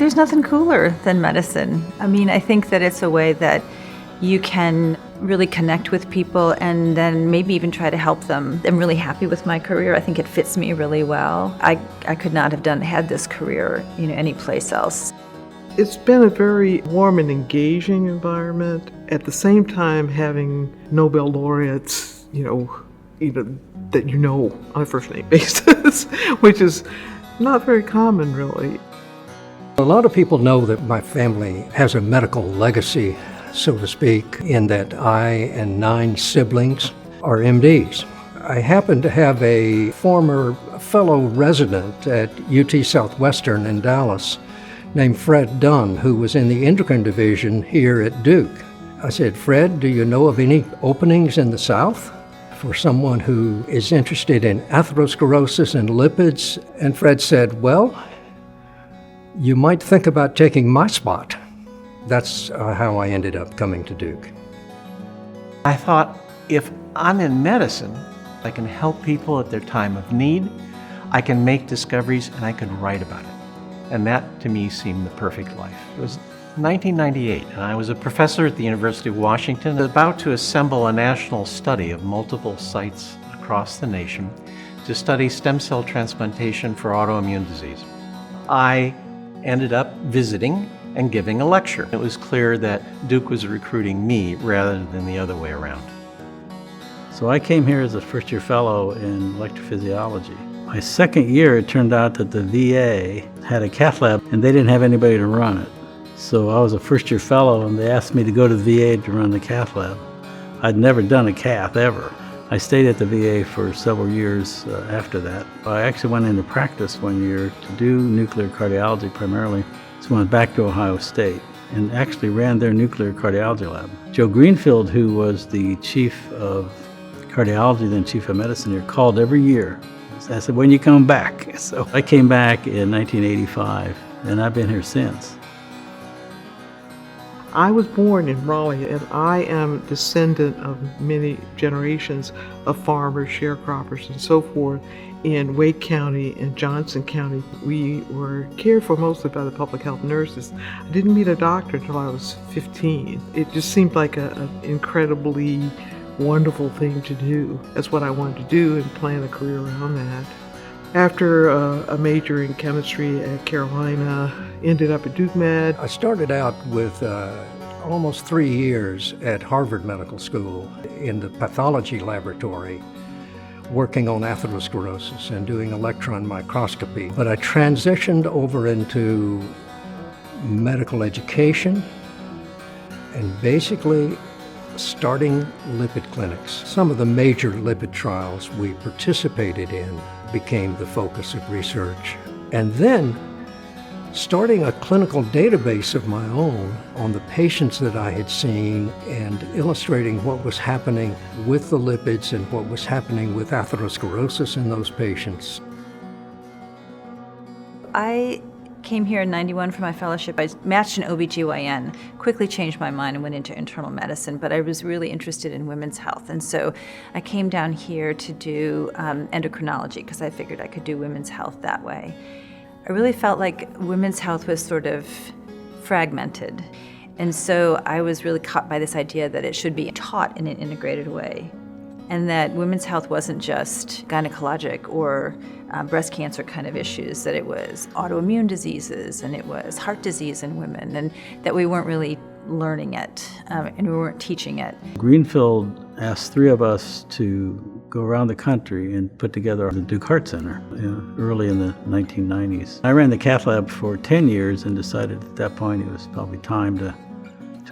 there's nothing cooler than medicine. I mean, I think that it's a way that you can really connect with people and then maybe even try to help them. I'm really happy with my career. I think it fits me really well. I could not have had this career, any place else. It's been a very warm and engaging environment. At the same time, having Nobel laureates, that on a first name basis, which is not very common, really. A lot of people know that my family has a medical legacy, so to speak, in that I and 9 siblings are MDs. I happen to have a former fellow resident at UT Southwestern in Dallas named Fred Dunn, who was in the endocrine division here at Duke. I said, Fred, do you know of any openings in the South for someone who is interested in atherosclerosis and lipids? And Fred said, well, you might think about taking my spot. That's how I ended up coming to Duke. I thought, if I'm in medicine, I can help people at their time of need, I can make discoveries, and I can write about it. And that, to me, seemed the perfect life. It was 1998, and I was a professor at the University of Washington, about to assemble a national study of multiple sites across the nation to study stem cell transplantation for autoimmune disease. I ended up visiting and giving a lecture. It was clear that Duke was recruiting me rather than the other way around. So I came here as a first-year fellow in electrophysiology. My second year, it turned out that the VA had a cath lab and they didn't have anybody to run it. So I was a first-year fellow and they asked me to go to the VA to run the cath lab. I'd never done a cath ever. I stayed at the VA for several years after that. I actually went into practice one year to do nuclear cardiology primarily. So I went back to Ohio State and actually ran their nuclear cardiology lab. Joe Greenfield, who was the chief of cardiology, then chief of medicine here, called every year. I said, when you come back? So I came back in 1985, and I've been here since. I was born in Raleigh, and I am a descendant of many generations of farmers, sharecroppers, and so forth in Wake County and Johnson County. We were cared for mostly by the public health nurses. I didn't meet a doctor until I was 15. It just seemed like an incredibly wonderful thing to do. That's what I wanted to do and plan a career around that. After a major in chemistry at Carolina, ended up at Duke Med. I started out with almost 3 years at Harvard Medical School in the pathology laboratory, working on atherosclerosis and doing electron microscopy. But I transitioned over into medical education and basically starting lipid clinics. Some of the major lipid trials we participated in became the focus of research. And then starting a clinical database of my own on the patients that I had seen and illustrating what was happening with the lipids and what was happening with atherosclerosis in those patients. I came here in 91 for my fellowship. I matched an OBGYN, quickly changed my mind and went into internal medicine, but I was really interested in women's health. And so I came down here to do endocrinology because I figured I could do women's health that way. I really felt like women's health was sort of fragmented. And so I was really caught by this idea that it should be taught in an integrated way, and that women's health wasn't just gynecologic or breast cancer kind of issues, that it was autoimmune diseases and it was heart disease in women, and that we weren't really learning it and we weren't teaching it. Greenfield asked 3 of us to go around the country and put together the Duke Heart Center early in the 1990s. I ran the cath lab for 10 years and decided at that point it was probably time to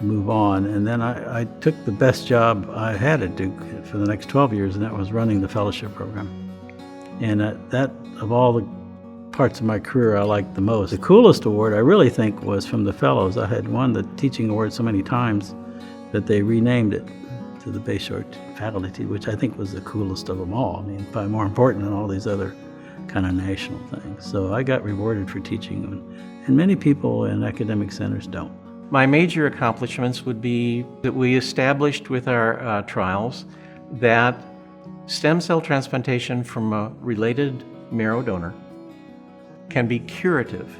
move on. And then I took the best job I had at Duke for the next 12 years, and that was running the fellowship program. And that, of all the parts of my career, I liked the most. The coolest award, I really think, was from the fellows. I had won the teaching award so many times that they renamed it to the Bashore faculty, which I think was the coolest of them all. I mean, probably more important than all these other kind of national things. So I got rewarded for teaching, and many people in academic centers don't. My major accomplishments would be that we established with our trials that stem cell transplantation from a related marrow donor can be curative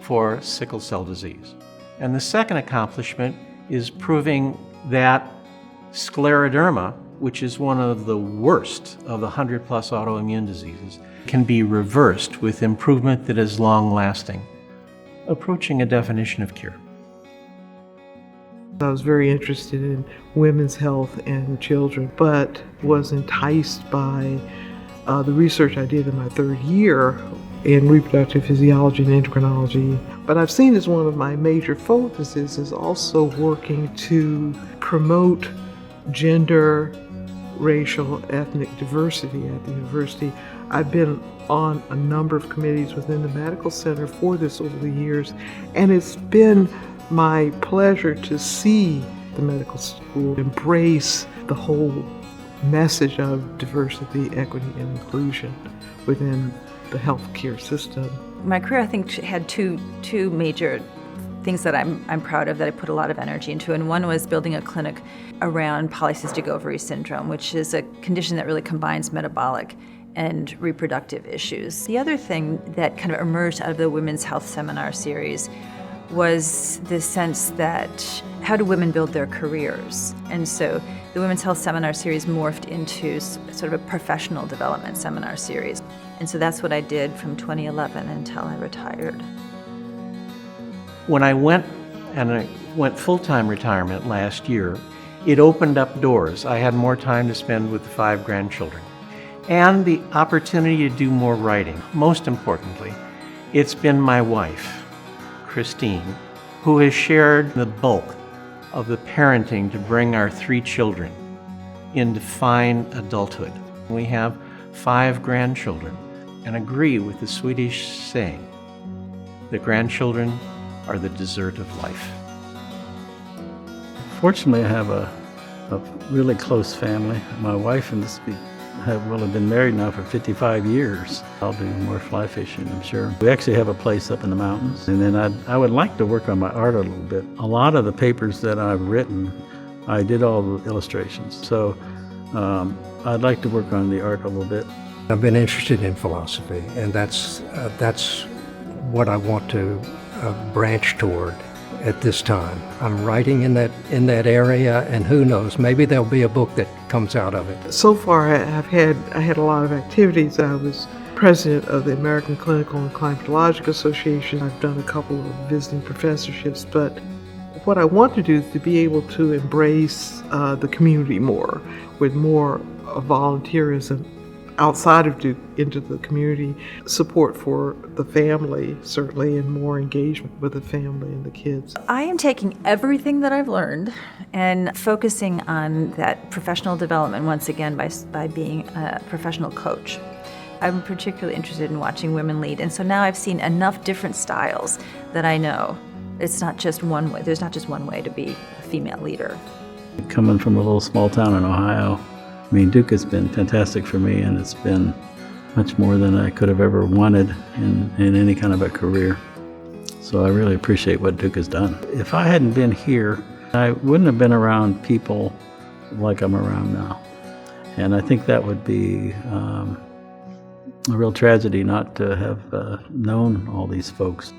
for sickle cell disease. And the second accomplishment is proving that scleroderma, which is one of the worst of the 100+ autoimmune diseases, can be reversed with improvement that is long-lasting, approaching a definition of cure. I was very interested in women's health and children, but was enticed by the research I did in my third year in reproductive physiology and endocrinology. But I've seen as one of my major focuses is also working to promote gender, racial, ethnic diversity at the university. I've been on a number of committees within the medical center for this over the years, and it's been my pleasure to see the medical school embrace the whole message of diversity, equity, and inclusion within the healthcare system. My career, I think, had two major things that I'm proud of, that I put a lot of energy into, and one was building a clinic around polycystic ovary syndrome, which is a condition that really combines metabolic and reproductive issues. The other thing that kind of emerged out of the Women's Health Seminar series was the sense that how do women build their careers? And so the Women's Health Seminar series morphed into sort of a professional development seminar series. And so that's what I did from 2011 until I retired. When I went full-time retirement last year, it opened up doors. I had more time to spend with the 5 grandchildren and the opportunity to do more writing. Most importantly, it's been my wife, Christine, who has shared the bulk of the parenting to bring our 3 children into fine adulthood. We have 5 grandchildren and agree with the Swedish saying that grandchildren are the dessert of life. Fortunately, I have a really close family. My wife and this have been married now for 55 years. I'll do more fly fishing, I'm sure. We actually have a place up in the mountains. And then I would like to work on my art a little bit. A lot of the papers that I've written, I did all the illustrations. So I'd like to work on the art a little bit. I've been interested in philosophy, and that's what I want to branch toward at this time. I'm writing in that area, and who knows, maybe there'll be a book that comes out of it. So far, I had a lot of activities. I was president of the American Clinical and Climatologic Association. I've done a couple of visiting professorships, but what I want to do is to be able to embrace the community more, with more volunteerism outside of Duke into the community, support for the family, certainly, and more engagement with the family and the kids. I am taking everything that I've learned and focusing on that professional development once again by being a professional coach. I'm particularly interested in watching women lead, and so now I've seen enough different styles that I know it's not just one way. There's not just one way to be a female leader. Coming from a little small town in Ohio, I mean, Duke has been fantastic for me, and it's been much more than I could have ever wanted in any kind of a career. So I really appreciate what Duke has done. If I hadn't been here, I wouldn't have been around people like I'm around now. And I think that would be a real tragedy not to have known all these folks.